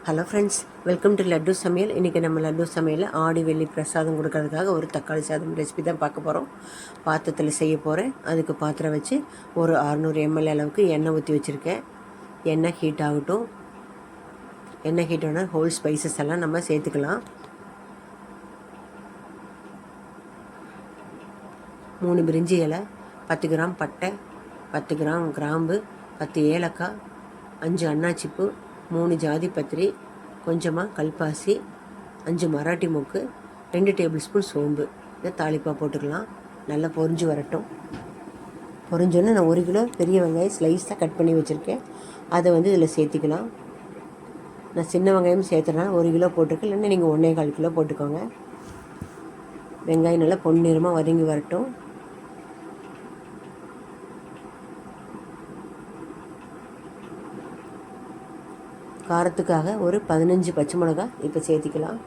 Hello friends, welcome to laddu சமையல். இன்றைக்கி நம்ம லட்டு சமையலில் ஆடி வெள்ளி பிரசாதம் கொடுக்கறதுக்காக ஒரு தக்காளி சாதம் ரெசிபி தான் பார்க்க போகிறோம். பாத்திரத்தில் செய்ய போகிறேன். அதுக்கு பாத்திரம் வச்சு ஒரு 600 ml அளவுக்கு எண்ணெய் ஊற்றி வச்சுருக்கேன். எண்ணெய் ஹீட் ஆகட்டும். எண்ணெய் ஹீட் ஆனால் ஹோல் ஸ்பைசஸ் எல்லாம் நம்ம சேர்த்துக்கலாம். 3 பிரிஞ்சி இலை, 10 கிராம் பட்டை, 10 கிராம் கிராம்பு, 10 ஏலக்காய், 5 அன்னாச்சிப்பூ, 3 ஜாதி பத்திரி, கொஞ்சமாக கல்பாசி, 5 மராட்டி மூக்கு, 2 டேபிள் ஸ்பூன் சோம்பு. இதை தாளிப்பாக போட்டுக்கலாம். நல்லா பொரிஞ்சு வரட்டும். பொரிஞ்சோன்னே நான் 1 கிலோ பெரிய வெங்காயம் ஸ்லைஸாக கட் பண்ணி வச்சுருக்கேன். அதை இதில் சேர்த்திக்கலாம். நான் சின்ன வெங்காயம் சேர்த்துறேன். 1 கிலோ போட்டிருக்கேன். இல்லைன்னா நீங்கள் 1.25 கிலோ போட்டுக்கோங்க. வெங்காயம் நல்லா பொன்னிறமாக வதங்கி வரட்டும். காரத்துக்காக ஒரு 15 பச்சை மிளகாய் இப்போ சேர்த்திக்கலாம்.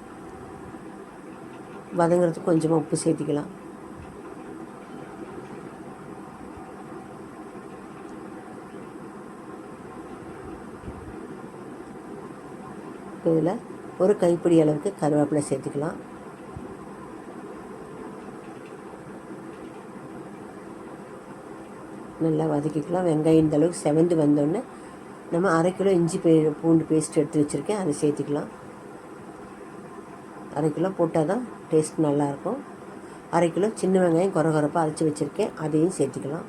வதங்கிறதுக்கு கொஞ்சமாக உப்பு சேர்த்திக்கலாம். இதில் ஒரு கைப்பிடி அளவுக்கு கருவேப்பிலை சேர்த்துக்கலாம். நல்லா வதக்கிக்கலாம். வெங்காயம் இந்த அளவுக்கு செவந்து வந்தோடனே நம்ம 1/2 கிலோ இஞ்சி பூண்டு பேஸ்ட் எடுத்து வச்சுருக்கேன். அதை சேர்த்துக்கலாம். 1/2 கிலோ போட்டால் தான் டேஸ்ட் நல்லாயிருக்கும். 1/2 கிலோ சின்ன வெங்காயம் கொரகொரப்பாக அரைச்சி வச்சுருக்கேன். அதையும் சேர்த்துக்கலாம்.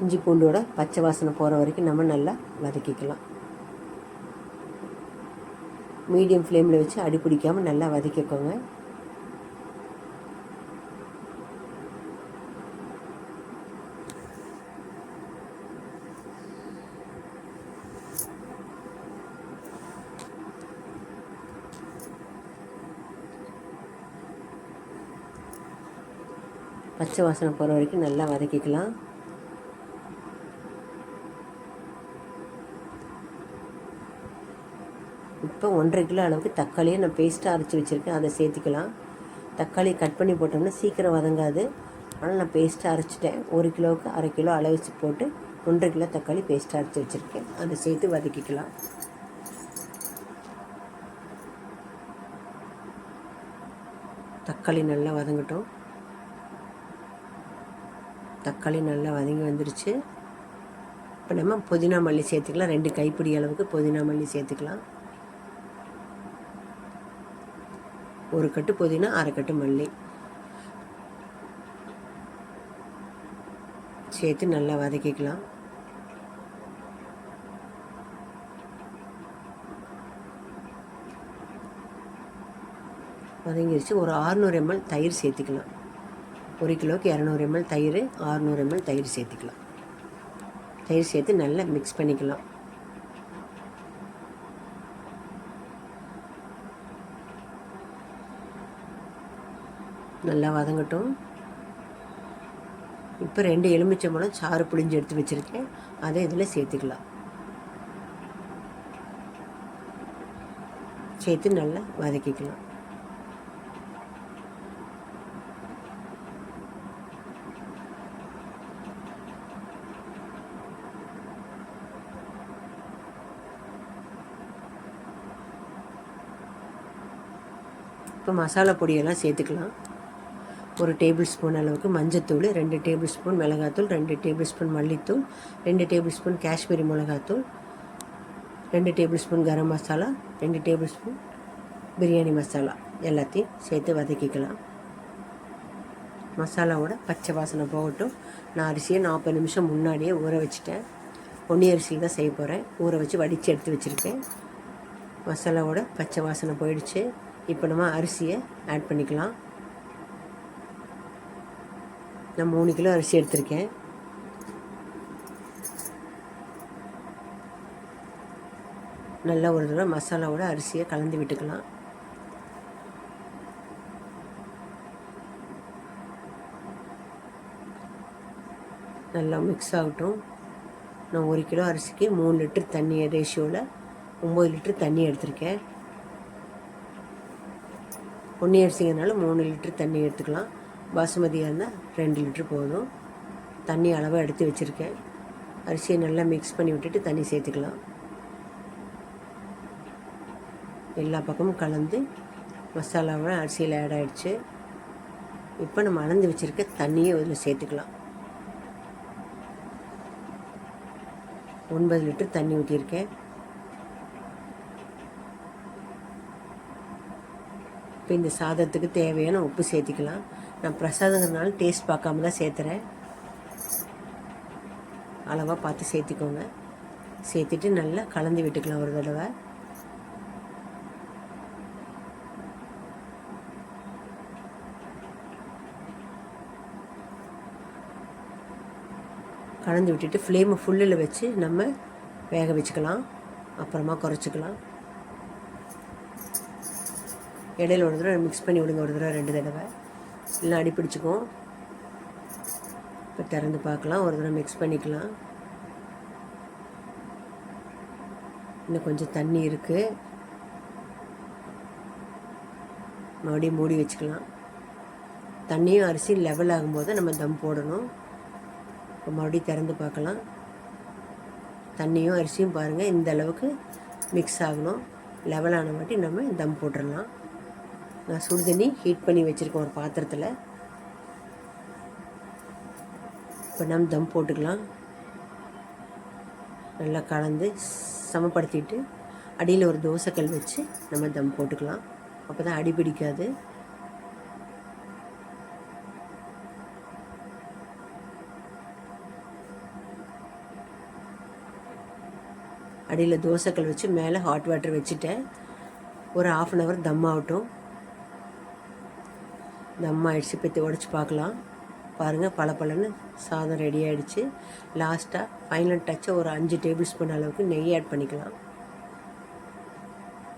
இஞ்சி பூண்டோட பச்சை வாசனை போகிற வரைக்கும் நம்ம நல்லா வதக்கிக்கலாம். மீடியம் ஃப்ளேமில் வச்சு அடி பிடிக்காமல் நல்லா வதக்கிக்கோங்க. பச்சை வாசனை போகிற வரைக்கும் நல்லா வதக்கிக்கலாம். இப்போ 1.5 கிலோ அளவுக்கு தக்காளியை நான் பேஸ்ட்டாக அரைச்சி வச்சுருக்கேன். அதை சேர்த்துக்கலாம். தக்காளி கட் பண்ணி போட்டோம்னா சீக்கிரம் வதங்காது. ஆனால் நான் பேஸ்ட்டாக அரைச்சிட்டேன். 1 கிலோவுக்கு 1/2 கிலோ அளவு போட்டு 1.5 கிலோ தக்காளி பேஸ்ட்டாக அரைச்சி வச்சுருக்கேன். அதை சேர்த்து வதக்கிக்கலாம். தக்காளி நல்லா வதங்கட்டும். தக்காளி நல்லா வதங்கி வந்துருச்சு. இப்போ நம்ம புதினா மல்லி சேர்த்துக்கலாம். 2 கைப்பிடி அளவுக்கு புதினா மல்லி சேர்த்துக்கலாம். 1 கட்டு புதினா, 1/2 கட்டு மல்லி சேர்த்து நல்லா வதக்கிக்கலாம். வதங்கிருச்சு. ஒரு 600 ml தயிர் சேர்த்துக்கலாம். 1 கிலோவுக்கு 200 ml தயிர், 600 ml தயிர் சேர்த்துக்கலாம். தயிர் சேர்த்து நல்லா மிக்ஸ் பண்ணிக்கலாம். நல்லா வதங்கட்டும். இப்போ 2 எலுமிச்சம்பழம் சாறு புளிஞ்சு எடுத்து வச்சுருக்கேன். அதை இதில் சேர்த்துக்கலாம். சேர்த்து நல்லா வதக்கிக்கலாம். இப்போ மசாலா பொடியெல்லாம் சேர்த்துக்கலாம். 1 டேபிள் ஸ்பூன் அளவுக்கு மஞ்சத்தூள், 2 டேபிள் ஸ்பூன் மிளகாத்தூள், 2 டேபிள் ஸ்பூன் மல்லித்தூள், 2 டேபிள் ஸ்பூன் காஷ்மீரி மிளகாத்தூள், 2 table spoon garam masala, 2 table spoon biryani masala எல்லாத்தையும் சேர்த்து வதக்கிக்கலாம். மசாலாவோட பச்சை வாசனை போகட்டும். நான் அரிசியை 40 நிமிஷம் முன்னாடியே ஊற வச்சுட்டேன். பொன்னி அரிசி தான் செய்ய போகிறேன். ஊற வச்சு வடித்து எடுத்து வச்சுருக்கேன். மசாலாவோட பச்சை வாசனை போயிடுச்சு. இப்போ நம்ம அரிசியை ஆட் பண்ணிக்கலாம். நான் 3 கிலோ அரிசி எடுத்திருக்கேன். நல்லா ஒரு தடவை மசாலாவோட அரிசியை கலந்து விட்டுக்கலாம். நல்லா மிக்ஸ் ஆகட்டும். நான் 1 கிலோ அரிசிக்கு 3 லிட்டர் தண்ணி ரேஷியோவில் 9 லிட்டர் தண்ணி எடுத்திருக்கேன். பொன்னி அரிசிங்கனால 3 லிட்டர் தண்ணி எடுத்துக்கலாம். பாசுமதியாக இருந்தால் 2 லிட்டர் போதும். தண்ணி அளவாக எடுத்து வச்சுருக்கேன். அரிசியை நல்லா மிக்ஸ் பண்ணி விட்டுட்டு தண்ணி சேர்த்துக்கலாம். எல்லா பக்கமும் கலந்து மசாலாவோட அரிசியில் ஆட் ஆகிடுச்சு. இப்போ நம்ம அளந்து வச்சுருக்க தண்ணியை இதில் சேர்த்துக்கலாம். 9 லிட்டர் தண்ணி ஊற்றியிருக்கேன். இப்போ இந்த சாதத்துக்கு தேவையான உப்பு சேர்த்திக்கலாம். நான் பிரசாதங்கிறதுனால டேஸ்ட் பார்க்காம தான் சேர்த்துறேன். அளவாக பார்த்து சேர்த்திக்கோங்க. சேர்த்துட்டு நல்லா கலந்து விட்டுக்கலாம் ஒரு தடவை. கலந்து விட்டுட்டு ஃப்ளேமை ஃபுல்லில் வச்சு நம்ம வேக வச்சுக்கலாம். அப்புறமா குறைச்சிக்கலாம். இடையில ஒரு தடவை மிக்ஸ் பண்ணி விடுங்க, ஒரு தடவை 2 தடவை, இல்லை அடி பிடிச்சிக்கும். இப்போ திறந்து பார்க்கலாம். ஒரு தடவை மிக்ஸ் பண்ணிக்கலாம். இன்னும் கொஞ்சம் தண்ணி இருக்குது. மறுபடியும் மூடி வச்சுக்கலாம். தண்ணியும் அரிசி லெவல் ஆகும்போது நம்ம தம் போடணும். இப்போ மறுபடியும் திறந்து பார்க்கலாம். தண்ணியும் அரிசியும் பாருங்கள் இந்த அளவுக்கு மிக்ஸ் ஆகணும். லெவலான வாட்டி நம்ம தம் போட்டுடலாம். நான் சுடு தண்ணி ஹீட் பண்ணி வச்சுருக்கேன் ஒரு பாத்திரத்தில். இப்போ நம்ம தம் போட்டுக்கலாம். நல்லா கலந்து சமப்படுத்திட்டு அடியில் ஒரு தோசைக்கல் வச்சு நம்ம தம் போட்டுக்கலாம். அப்போ தான் அடி பிடிக்காது. அடியில் தோசைக்கல் வச்சு மேலே ஹாட் வாட்டர் வச்சுட்டேன். ஒரு 1/2 hour தம் ஆகட்டும். தம் ஆகிடுச்சு. இப்போ உடச்சி பார்க்கலாம். பாருங்கள் பளபளன்னு சாதம் ரெடி ஆகிடுச்சு. லாஸ்ட்டாக ஃபைனல் டச்சை ஒரு 5 டேபிள் ஸ்பூன் அளவுக்கு நெய் ஆட் பண்ணிக்கலாம்.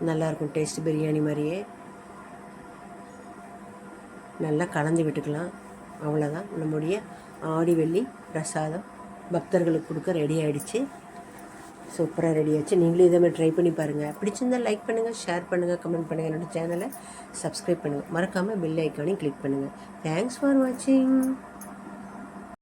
நல்லாயிருக்கும் டேஸ்ட் பிரியாணி மாதிரியே. நல்லா கலந்து விட்டுக்கலாம். அவ்வளோதான், நம்முடைய ஆடி வெள்ளி பிரசாதம் பக்தர்களுக்கு கொடுக்க ரெடி ஆகிடுச்சு. சூப்பராக ரெடி ஆச்சு. நீங்களும் இதே மாதிரி ட்ரை பண்ணி பாருங்கள். பிடிச்சிருந்தால் லைக் பண்ணுங்கள், ஷேர் பண்ணுங்கள், கமெண்ட் பண்ணுங்கள். என்னோடய சேனலை சப்ஸ்கிரைப் பண்ணுங்கள். மறக்காமல் பெல் ஐக்கானையும் கிளிக் பண்ணுங்கள். தேங்க்ஸ் ஃபார் வாட்சிங்.